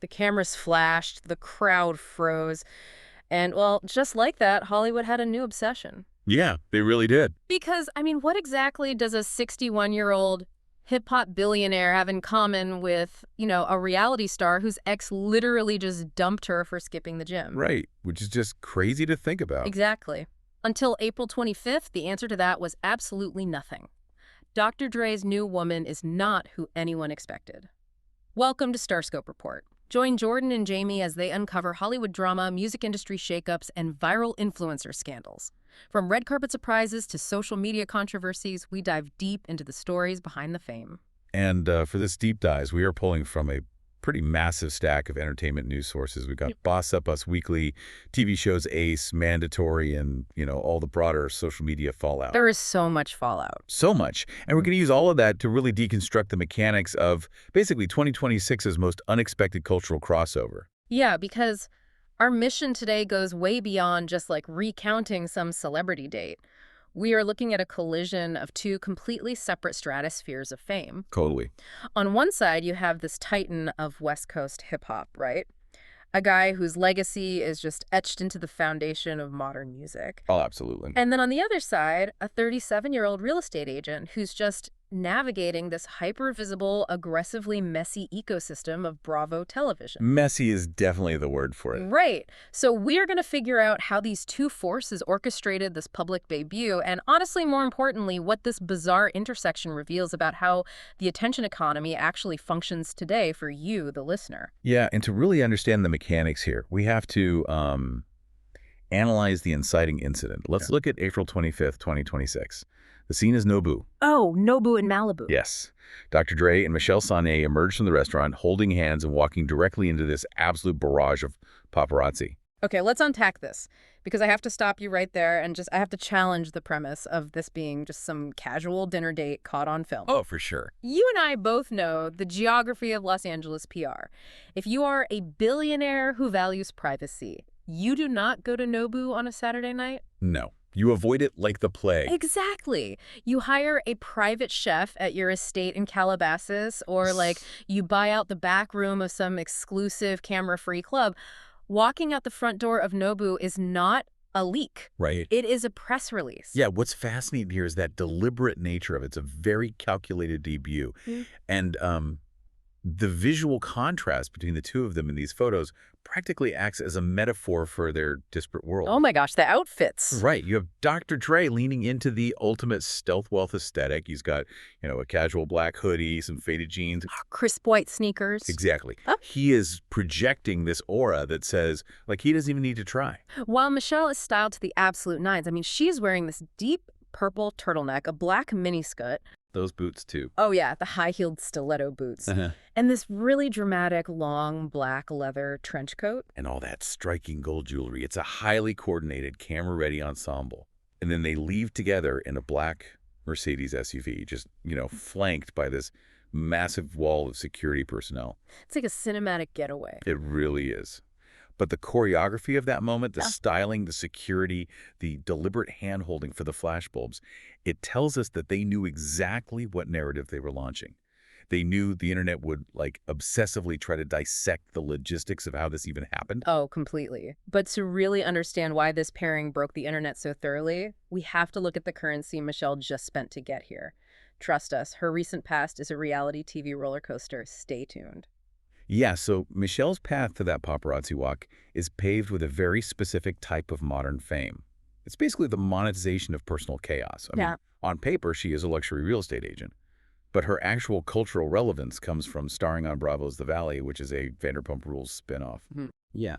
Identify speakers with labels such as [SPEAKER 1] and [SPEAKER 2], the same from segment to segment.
[SPEAKER 1] The cameras flashed, the crowd froze, and, well, just like that, Hollywood had a new obsession.
[SPEAKER 2] Yeah, they really did.
[SPEAKER 1] Because, I mean, what exactly does a 61-year-old hip-hop billionaire have in common with, a reality star whose ex literally just dumped her for skipping the gym?
[SPEAKER 2] Right, which is just crazy to think about.
[SPEAKER 1] Exactly. Until April 25th, the answer to that was absolutely nothing. Dr. Dre's new woman is not who anyone expected. Welcome to StarScope Report. Join Jordan and Jamie as they uncover Hollywood drama, music industry shakeups, and viral influencer scandals. From red carpet surprises to social media controversies, we dive deep into the stories behind the fame.
[SPEAKER 2] And for this deep dive, we are pulling from a pretty massive stack of entertainment news sources. We've got Boss Up Us Weekly, TV shows Ace, Mandatory, and, all the broader social media fallout.
[SPEAKER 1] There is so much fallout.
[SPEAKER 2] So much. And we're going to use all of that to really deconstruct the mechanics of basically 2026's most unexpected cultural crossover.
[SPEAKER 1] Yeah, because our mission today goes way beyond just like recounting some celebrity date. We are looking at a collision of two completely separate stratospheres of fame.
[SPEAKER 2] Totally.
[SPEAKER 1] On one side, you have this titan of West Coast hip-hop, right? A guy whose legacy is just etched into the foundation of modern music.
[SPEAKER 2] Oh, absolutely.
[SPEAKER 1] And then on the other side, a 37-year-old real estate agent who's just navigating this hyper-visible, aggressively messy ecosystem of Bravo television.
[SPEAKER 2] Messy is definitely the word for it.
[SPEAKER 1] Right. So we're going to figure out how these two forces orchestrated this public debut, and honestly, more importantly, what this bizarre intersection reveals about how the attention economy actually functions today for you, the listener.
[SPEAKER 2] Yeah, and to really understand the mechanics here, we have to analyze the inciting incident. Let's look at April 25th, 2026. The scene is Nobu.
[SPEAKER 1] Oh, Nobu in Malibu.
[SPEAKER 2] Yes. Dr. Dre and Michelle Saniei emerged from the restaurant holding hands and walking directly into this absolute barrage of paparazzi.
[SPEAKER 1] Okay, let's unpack this, because I have to stop you right there and I have to challenge the premise of this being just some casual dinner date caught on film.
[SPEAKER 2] Oh, for sure.
[SPEAKER 1] You and I both know the geography of Los Angeles PR. If you are a billionaire who values privacy, you do not go to Nobu on a Saturday night?
[SPEAKER 2] No. You avoid it like the plague.
[SPEAKER 1] Exactly. You hire a private chef at your estate in Calabasas, or you buy out the back room of some exclusive camera-free club. Walking out the front door of Nobu is not a leak.
[SPEAKER 2] Right.
[SPEAKER 1] It is a press release.
[SPEAKER 2] Yeah, what's fascinating here is that deliberate nature of it. It's a very calculated debut. And the visual contrast between the two of them in these photos practically acts as a metaphor for their disparate world.
[SPEAKER 1] Oh my gosh, the outfits.
[SPEAKER 2] Right. You have Dr. Dre leaning into the ultimate stealth wealth aesthetic. He's got, a casual black hoodie, some faded jeans.
[SPEAKER 1] Crisp white sneakers.
[SPEAKER 2] Exactly. He is projecting this aura that says, he doesn't even need to try.
[SPEAKER 1] While Michelle is styled to the absolute nines. I mean, she's wearing this deep purple turtleneck, a black miniskirt.
[SPEAKER 2] Those boots, too.
[SPEAKER 1] Oh, yeah, the high-heeled stiletto boots. And this really dramatic, long, black leather trench coat.
[SPEAKER 2] And all that striking gold jewelry. It's a highly coordinated, camera-ready ensemble. And then they leave together in a black Mercedes SUV, just, flanked by this massive wall of security personnel.
[SPEAKER 1] It's like a cinematic getaway.
[SPEAKER 2] It really is. But the choreography of that moment, the styling, the security, the deliberate hand-holding for the flashbulbs, it tells us that they knew exactly what narrative they were launching. They knew the internet would, obsessively try to dissect the logistics of how this even happened.
[SPEAKER 1] Oh, completely. But to really understand why this pairing broke the internet so thoroughly, we have to look at the currency Michelle just spent to get here. Trust us, her recent past is a reality TV roller coaster. Stay tuned.
[SPEAKER 2] Yeah, so Michelle's path to that paparazzi walk is paved with a very specific type of modern fame. It's basically the monetization of personal chaos. I mean, on paper, she is a luxury real estate agent. But her actual cultural relevance comes from starring on Bravo's The Valley, which is a Vanderpump Rules spinoff.
[SPEAKER 1] Yeah.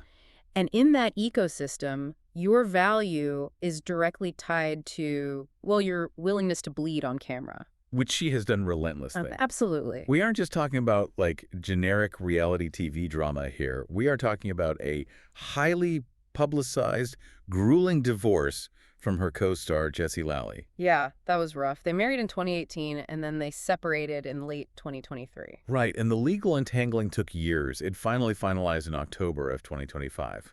[SPEAKER 1] And in that ecosystem, your value is directly tied to, your willingness to bleed on camera.
[SPEAKER 2] Which she has done relentlessly.
[SPEAKER 1] Absolutely.
[SPEAKER 2] We aren't just talking about, generic reality TV drama here. We are talking about a highly publicized, grueling divorce from her co-star, Jesse Lally.
[SPEAKER 1] Yeah, that was rough. They married in 2018, and then they separated in late 2023.
[SPEAKER 2] Right, and the legal entangling took years. It finally finalized in October of 2025.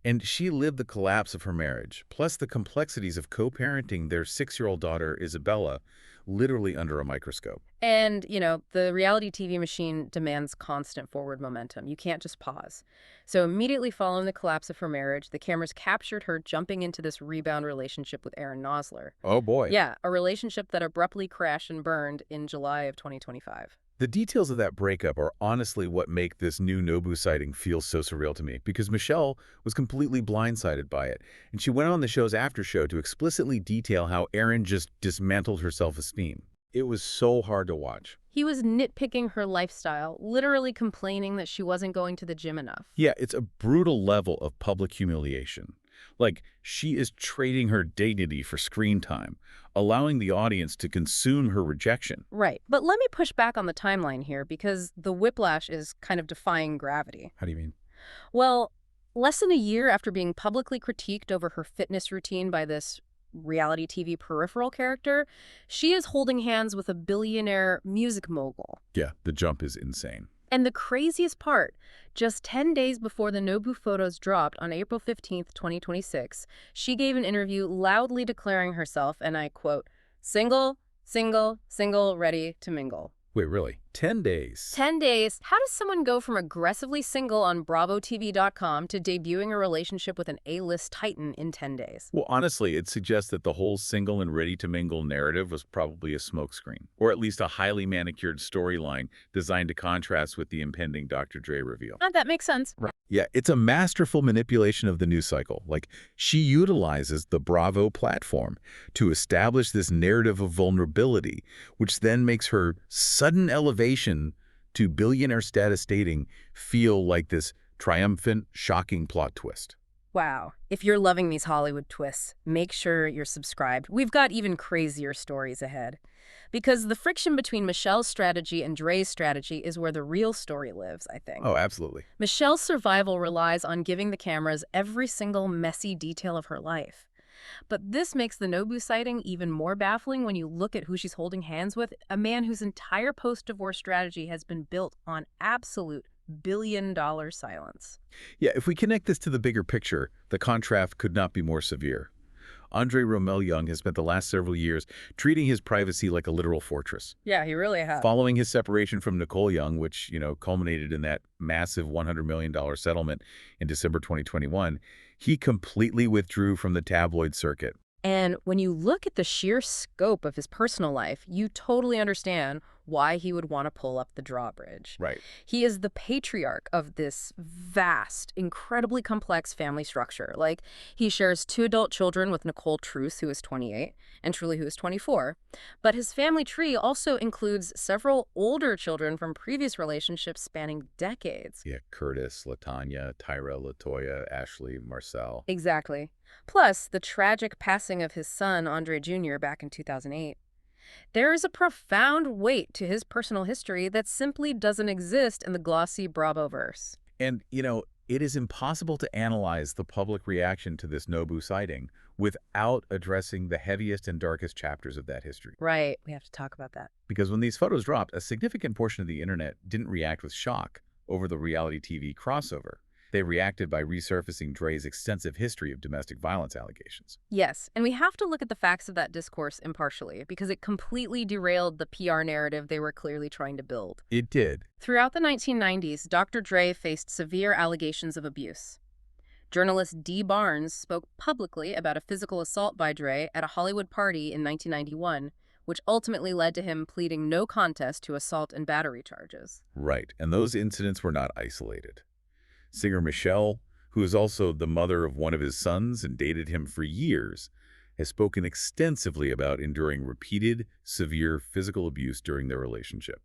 [SPEAKER 2] And she lived the collapse of her marriage, plus the complexities of co-parenting their 6-year-old daughter, Isabella, literally under a microscope.
[SPEAKER 1] And, the reality TV machine demands constant forward momentum. You can't just pause. So immediately following the collapse of her marriage, the cameras captured her jumping into this rebound relationship with Aaron Nosler.
[SPEAKER 2] Oh, boy.
[SPEAKER 1] Yeah, a relationship that abruptly crashed and burned in July of 2025.
[SPEAKER 2] The details of that breakup are honestly what make this new Nobu sighting feel so surreal to me, because Michelle was completely blindsided by it, and she went on the show's after show to explicitly detail how Aaron just dismantled her self-esteem. It was so hard to watch.
[SPEAKER 1] He was nitpicking her lifestyle, literally complaining that she wasn't going to the gym enough.
[SPEAKER 2] Yeah, it's a brutal level of public humiliation. Like, she is trading her dignity for screen time, allowing the audience to consume her rejection.
[SPEAKER 1] Right. But let me push back on the timeline here, because the whiplash is kind of defying gravity.
[SPEAKER 2] How do you mean?
[SPEAKER 1] Well, less than a year after being publicly critiqued over her fitness routine by this reality TV peripheral character, she is holding hands with a billionaire music mogul.
[SPEAKER 2] Yeah, the jump is insane.
[SPEAKER 1] And the craziest part, just 10 days before the Nobu photos dropped on April 15th, 2026, she gave an interview loudly declaring herself, and I quote, single, single, single, ready to mingle.
[SPEAKER 2] Wait, really? 10 days?
[SPEAKER 1] 10 days? How does someone go from aggressively single on BravoTV.com to debuting a relationship with an A-list titan in 10 days?
[SPEAKER 2] Well, honestly, it suggests that the whole single and ready-to-mingle narrative was probably a smokescreen, or at least a highly manicured storyline designed to contrast with the impending Dr. Dre reveal.
[SPEAKER 1] That makes sense.
[SPEAKER 2] Right. Yeah, it's a masterful manipulation of the news cycle. Like, she utilizes the Bravo platform to establish this narrative of vulnerability, which then makes her sudden elevation to billionaire status dating feel like this triumphant, shocking plot twist.
[SPEAKER 1] Wow. If you're loving these Hollywood twists, make sure you're subscribed. We've got even crazier stories ahead. Because the friction between Michelle's strategy and Dre's strategy is where the real story lives, I think.
[SPEAKER 2] Oh, absolutely.
[SPEAKER 1] Michelle's survival relies on giving the cameras every single messy detail of her life. But this makes the Nobu sighting even more baffling when you look at who she's holding hands with, a man whose entire post-divorce strategy has been built on absolute billion-dollar silence.
[SPEAKER 2] Yeah, if we connect this to the bigger picture, the contrast could not be more severe. Andre Romel Young has spent the last several years treating his privacy like a literal fortress.
[SPEAKER 1] Yeah, he really has.
[SPEAKER 2] Following his separation from Nicole Young, which, culminated in that massive $100 million settlement in December 2021, he completely withdrew from the tabloid circuit.
[SPEAKER 1] And when you look at the sheer scope of his personal life, you totally understand why he would want to pull up the drawbridge.
[SPEAKER 2] Right.
[SPEAKER 1] He is the patriarch of this vast, incredibly complex family structure. Like, he shares 2 adult children with Nicole Truce, who is 28, and Truly, who is 24. But his family tree also includes several older children from previous relationships spanning decades.
[SPEAKER 2] Yeah, Curtis, LaTanya, Tyra, LaToya, Ashley, Marcel.
[SPEAKER 1] Exactly. Plus, the tragic passing of his son, Andre Jr., back in 2008. There is a profound weight to his personal history that simply doesn't exist in the glossy Bravo-verse.
[SPEAKER 2] And, it is impossible to analyze the public reaction to this Nobu sighting without addressing the heaviest and darkest chapters of that history.
[SPEAKER 1] Right. We have to talk about that.
[SPEAKER 2] Because when these photos dropped, a significant portion of the internet didn't react with shock over the reality TV crossover. They reacted by resurfacing Dre's extensive history of domestic violence allegations.
[SPEAKER 1] Yes, and we have to look at the facts of that discourse impartially, because it completely derailed the PR narrative they were clearly trying to build.
[SPEAKER 2] It did.
[SPEAKER 1] Throughout the 1990s, Dr. Dre faced severe allegations of abuse. Journalist Dee Barnes spoke publicly about a physical assault by Dre at a Hollywood party in 1991, which ultimately led to him pleading no contest to assault and battery charges.
[SPEAKER 2] Right, and those incidents were not isolated. Singer Michelle, who is also the mother of one of his sons and dated him for years, has spoken extensively about enduring repeated, severe physical abuse during their relationship.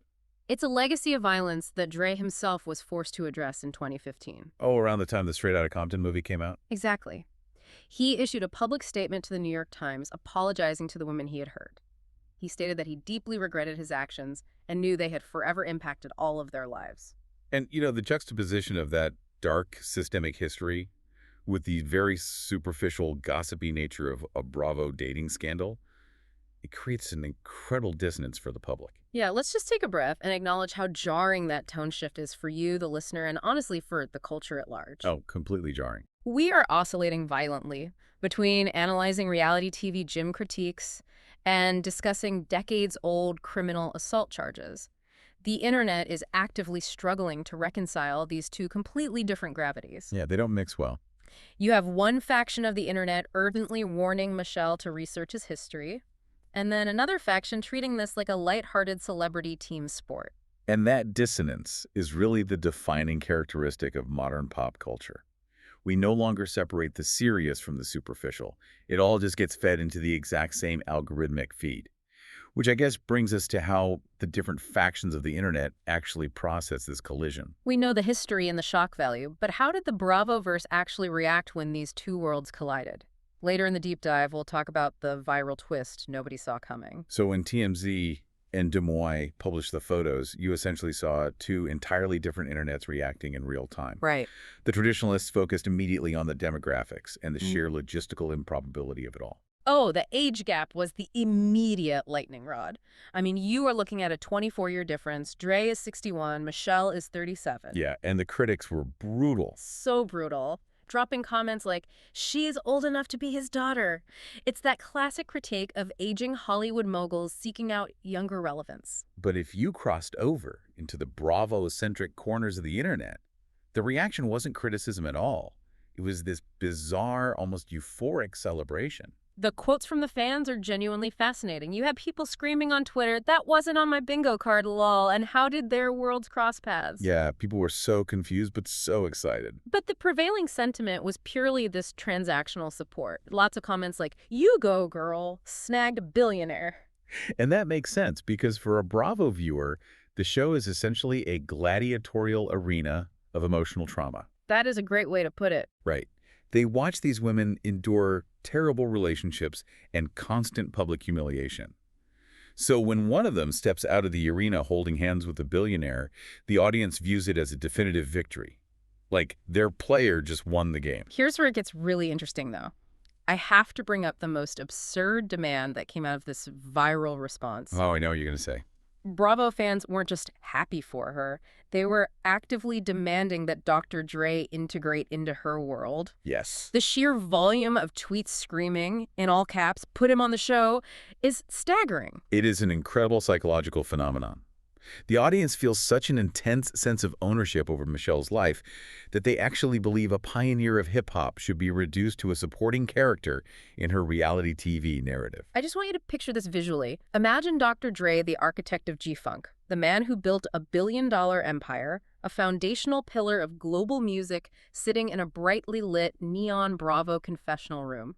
[SPEAKER 1] It's a legacy of violence that Dre himself was forced to address in 2015.
[SPEAKER 2] Oh, around the time the Straight Outta Compton movie came out?
[SPEAKER 1] Exactly. He issued a public statement to the New York Times apologizing to the women he had hurt. He stated that he deeply regretted his actions and knew they had forever impacted all of their lives.
[SPEAKER 2] And, the juxtaposition of that dark systemic history with the very superficial, gossipy nature of a Bravo dating scandal, it creates an incredible dissonance for the public.
[SPEAKER 1] Yeah, let's just take a breath and acknowledge how jarring that tone shift is for you, the listener, and honestly for the culture at large.
[SPEAKER 2] Oh, completely jarring.
[SPEAKER 1] We are oscillating violently between analyzing reality TV gym critiques and discussing decades-old criminal assault charges. The internet is actively struggling to reconcile these two completely different gravities.
[SPEAKER 2] Yeah, they don't mix well.
[SPEAKER 1] You have one faction of the internet urgently warning Michelle to research his history, and then another faction treating this like a lighthearted celebrity team sport.
[SPEAKER 2] And that dissonance is really the defining characteristic of modern pop culture. We no longer separate the serious from the superficial. It all just gets fed into the exact same algorithmic feed. Which I guess brings us to how the different factions of the internet actually process this collision.
[SPEAKER 1] We know the history and the shock value, but how did the Bravoverse actually react when these two worlds collided? Later in the deep dive, we'll talk about the viral twist nobody saw coming.
[SPEAKER 2] So when TMZ and Des Moines published the photos, you essentially saw two entirely different internets reacting in real time.
[SPEAKER 1] Right.
[SPEAKER 2] The traditionalists focused immediately on the demographics and the sheer logistical improbability of it all.
[SPEAKER 1] Oh, the age gap was the immediate lightning rod. I mean, you are looking at a 24-year difference. Dre is 61, Michelle is 37.
[SPEAKER 2] Yeah, and the critics were brutal.
[SPEAKER 1] So brutal. Dropping comments like, she's old enough to be his daughter. It's that classic critique of aging Hollywood moguls seeking out younger relevance.
[SPEAKER 2] But if you crossed over into the Bravo-centric corners of the internet, the reaction wasn't criticism at all. It was this bizarre, almost euphoric celebration.
[SPEAKER 1] The quotes from the fans are genuinely fascinating. You had people screaming on Twitter, that wasn't on my bingo card, lol, and how did their worlds cross paths?
[SPEAKER 2] Yeah, people were so confused but so excited.
[SPEAKER 1] But the prevailing sentiment was purely this transactional support. Lots of comments like, you go, girl, snagged a billionaire.
[SPEAKER 2] And that makes sense because for a Bravo viewer, the show is essentially a gladiatorial arena of emotional trauma.
[SPEAKER 1] That is a great way to put it.
[SPEAKER 2] Right. They watch these women endure terrible relationships and constant public humiliation. So when one of them steps out of the arena holding hands with a billionaire, the audience views it as a definitive victory. Like their player just won the game.
[SPEAKER 1] Here's where it gets really interesting, though. I have to bring up the most absurd demand that came out of this viral response.
[SPEAKER 2] Oh, I know what you're going to say.
[SPEAKER 1] Bravo fans weren't just happy for her. They were actively demanding that Dr. Dre integrate into her world.
[SPEAKER 2] Yes.
[SPEAKER 1] The sheer volume of tweets screaming, in all caps, put him on the show, is staggering.
[SPEAKER 2] It is an incredible psychological phenomenon. The audience feels such an intense sense of ownership over Michelle's life that they actually believe a pioneer of hip-hop should be reduced to a supporting character in her reality TV narrative.
[SPEAKER 1] I just want you to picture this visually. Imagine Dr. Dre, the architect of G-Funk, the man who built a billion-dollar empire, a foundational pillar of global music, sitting in a brightly lit neon Bravo confessional room.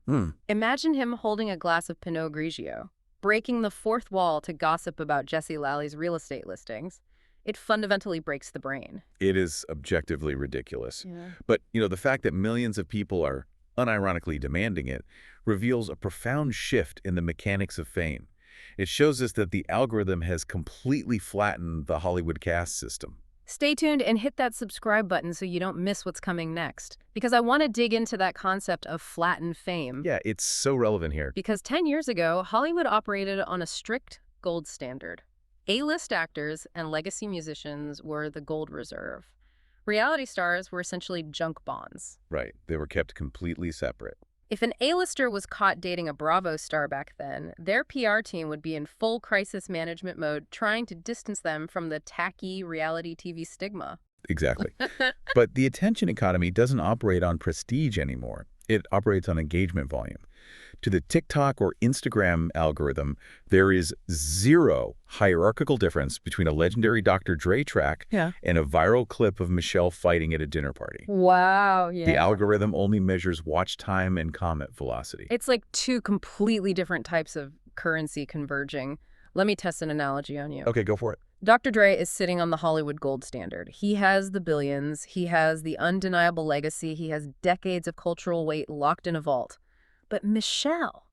[SPEAKER 1] Imagine him holding a glass of Pinot Grigio, breaking the fourth wall to gossip about Jesse Lally's real estate listings. It fundamentally breaks the brain.
[SPEAKER 2] It is objectively ridiculous.
[SPEAKER 1] Yeah.
[SPEAKER 2] But, the fact that millions of people are unironically demanding it reveals a profound shift in the mechanics of fame. It shows us that the algorithm has completely flattened the Hollywood caste system.
[SPEAKER 1] Stay tuned and hit that subscribe button so you don't miss what's coming next. Because I want to dig into that concept of flattened fame.
[SPEAKER 2] Yeah, it's so relevant here.
[SPEAKER 1] Because 10 years ago, Hollywood operated on a strict gold standard. A-list actors and legacy musicians were the gold reserve. Reality stars were essentially junk bonds.
[SPEAKER 2] Right. They were kept completely separate.
[SPEAKER 1] If an A-lister was caught dating a Bravo star back then, their PR team would be in full crisis management mode, trying to distance them from the tacky reality TV stigma.
[SPEAKER 2] Exactly. But the attention economy doesn't operate on prestige anymore. It operates on engagement volume. To the TikTok or Instagram algorithm, there is zero hierarchical difference between a legendary Dr. Dre track and a viral clip of Michelle fighting at a dinner party.
[SPEAKER 1] Wow, yeah.
[SPEAKER 2] The algorithm only measures watch time and comment velocity.
[SPEAKER 1] It's like two completely different types of currency converging. Let me test an analogy on you.
[SPEAKER 2] Okay, go for it.
[SPEAKER 1] Dr. Dre is sitting on the Hollywood gold standard. He has the billions. He has the undeniable legacy. He has decades of cultural weight locked in a vault. But Michelle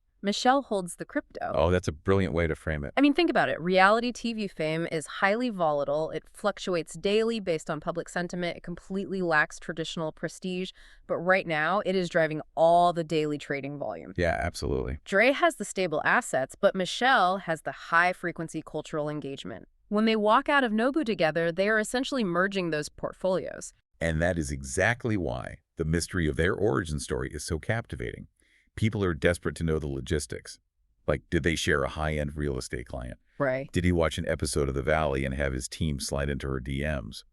[SPEAKER 1] holds the crypto.
[SPEAKER 2] Oh, that's a brilliant way to frame it.
[SPEAKER 1] I mean, think about it. Reality TV fame is highly volatile. It fluctuates daily based on public sentiment. It completely lacks traditional prestige. But right now, it is driving all the daily trading volume.
[SPEAKER 2] Yeah, absolutely.
[SPEAKER 1] Dre has the stable assets, but Michelle has the high-frequency cultural engagement. When they walk out of Nobu together, they are essentially merging those portfolios.
[SPEAKER 2] And that is exactly why the mystery of their origin story is so captivating. People are desperate to know the logistics. Like, did they share a high-end real estate client?
[SPEAKER 1] Right.
[SPEAKER 2] Did he watch an episode of The Valley and have his team slide into her DMs?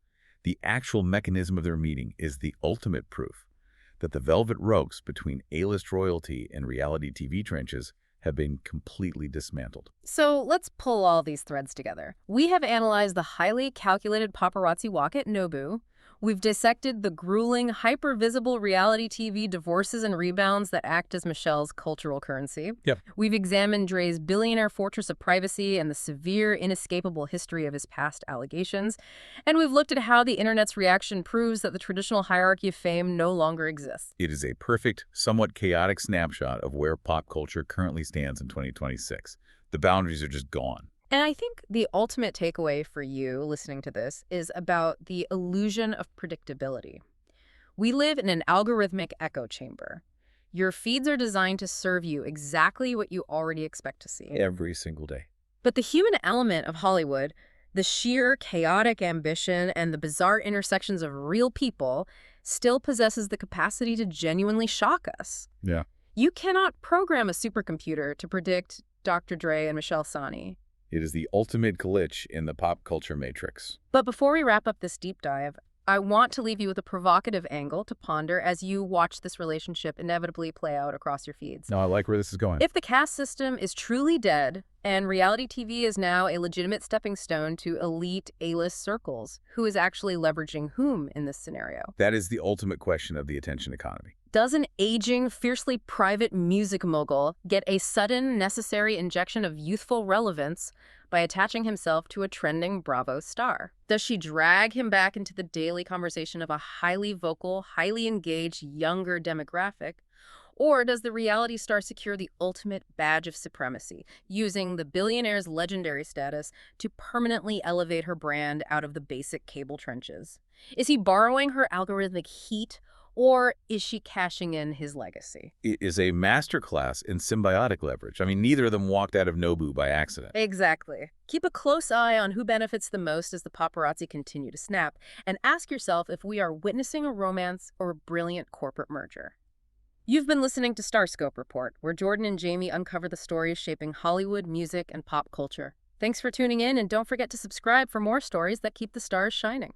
[SPEAKER 2] The actual mechanism of their meeting is the ultimate proof that the velvet ropes between A-list royalty and reality TV trenches have been completely dismantled.
[SPEAKER 1] So let's pull all these threads together. We have analyzed the highly calculated paparazzi walk at Nobu. We've dissected the grueling, hyper-visible reality TV divorces and rebounds that act as Michelle's cultural currency.
[SPEAKER 2] Yep.
[SPEAKER 1] We've examined Dre's billionaire fortress of privacy and the severe, inescapable history of his past allegations. And we've looked at how the internet's reaction proves that the traditional hierarchy of fame no longer exists.
[SPEAKER 2] It is a perfect, somewhat chaotic snapshot of where pop culture currently stands in 2026. The boundaries are just gone.
[SPEAKER 1] And I think the ultimate takeaway for you listening to this is about the illusion of predictability. We live in an algorithmic echo chamber. Your feeds are designed to serve you exactly what you already expect to see.
[SPEAKER 2] Every single day.
[SPEAKER 1] But the human element of Hollywood, the sheer chaotic ambition and the bizarre intersections of real people, still possesses the capacity to genuinely shock us.
[SPEAKER 2] Yeah.
[SPEAKER 1] You cannot program a supercomputer to predict Dr. Dre and Michelle Saniei.
[SPEAKER 2] It is the ultimate glitch in the pop culture matrix.
[SPEAKER 1] But before we wrap up this deep dive, I want to leave you with a provocative angle to ponder as you watch this relationship inevitably play out across your feeds.
[SPEAKER 2] No, I like where this is going.
[SPEAKER 1] If the caste system is truly dead and reality TV is now a legitimate stepping stone to elite A-list circles, who is actually leveraging whom in this scenario?
[SPEAKER 2] That is the ultimate question of the attention economy.
[SPEAKER 1] Does an aging, fiercely private music mogul get a sudden, necessary injection of youthful relevance by attaching himself to a trending Bravo star? Does she drag him back into the daily conversation of a highly vocal, highly engaged, younger demographic? Or does the reality star secure the ultimate badge of supremacy, using the billionaire's legendary status to permanently elevate her brand out of the basic cable trenches? Is he borrowing her algorithmic heat, or is she cashing in his legacy?
[SPEAKER 2] It is a masterclass in symbiotic leverage. I mean, neither of them walked out of Nobu by accident.
[SPEAKER 1] Exactly. Keep a close eye on who benefits the most as the paparazzi continue to snap, and ask yourself if we are witnessing a romance or a brilliant corporate merger. You've been listening to StarScope Report, where Jordan and Jamie uncover the stories shaping Hollywood, music, and pop culture. Thanks for tuning in, and don't forget to subscribe for more stories that keep the stars shining.